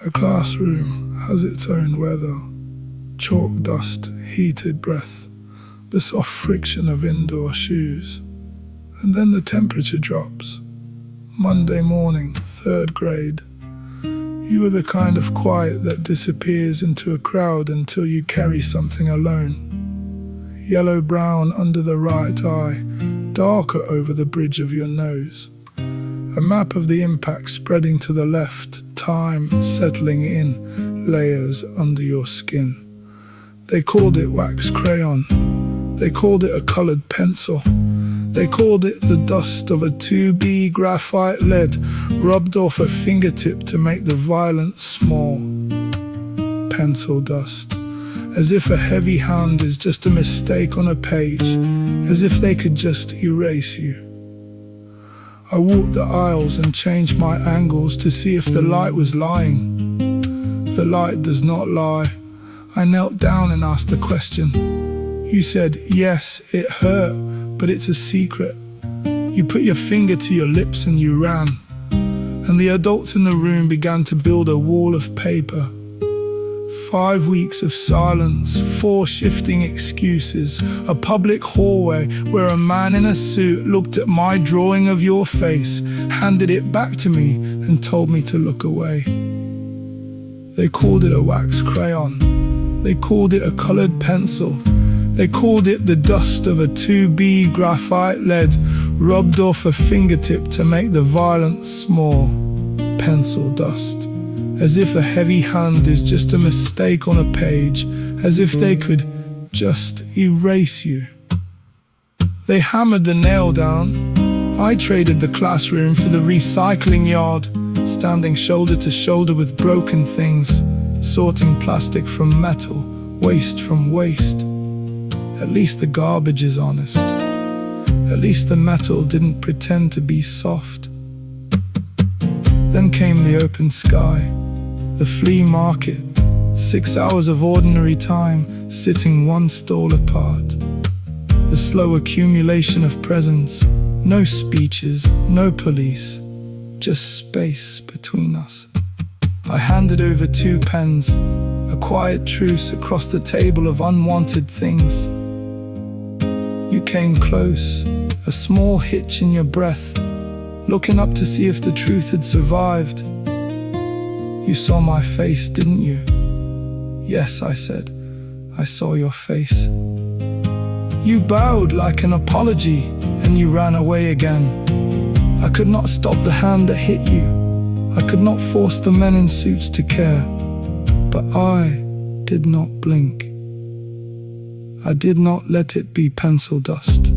A classroom has its own weather, chalk dust, heated breath, the soft friction of indoor shoes. And then the temperature drops. Monday morning, third grade. You are the kind of quiet that disappears into a crowd until you carry something alone. Yellow-brown under the right eye, darker over the bridge of your nose. A map of the impact spreading to the left, time settling in layers under your skin. They called it wax crayon. They called it a colored pencil. They called it the dust of a 2B graphite lead rubbed off a fingertip to make the violence small. Pencil dust. As if a heavy hand is just a mistake on a page. As if they could just erase you. I walked the aisles and changed my angles to see if the light was lying. The light does not lie. I knelt down and asked the question. You said, yes, it hurt, but it's a secret. You put your finger to your lips and you ran. And the adults in the room began to build a wall of paper. 5 weeks of silence, 4 shifting excuses, a public hallway where a man in a suit looked at my drawing of your face, handed it back to me, and told me to look away. They called it a wax crayon. They called it a colored pencil. They called it the dust of a 2B graphite lead rubbed off a fingertip to make the violence small. Pencil dust. As if a heavy hand is just a mistake on a page, as if they could just erase you. They hammered the nail down. I traded the classroom for the recycling yard, standing shoulder to shoulder with broken things, sorting plastic from metal, waste from waste. At least the garbage is honest. At least the metal didn't pretend to be soft. Then came the open sky. The flea market, 6 hours of ordinary time, sitting one stall apart. The slow accumulation of presents, no speeches, no police, just space between us. I handed over 2 pens, a quiet truce across the table of unwanted things. You came close, a small hitch in your breath, looking up to see if the truth had survived. You saw my face, didn't you? Yes, I said. I saw your face. You bowed like an apology, and you ran away again. I could not stop the hand that hit you. I could not force the men in suits to care. But I did not blink. I did not let it be pencil dust.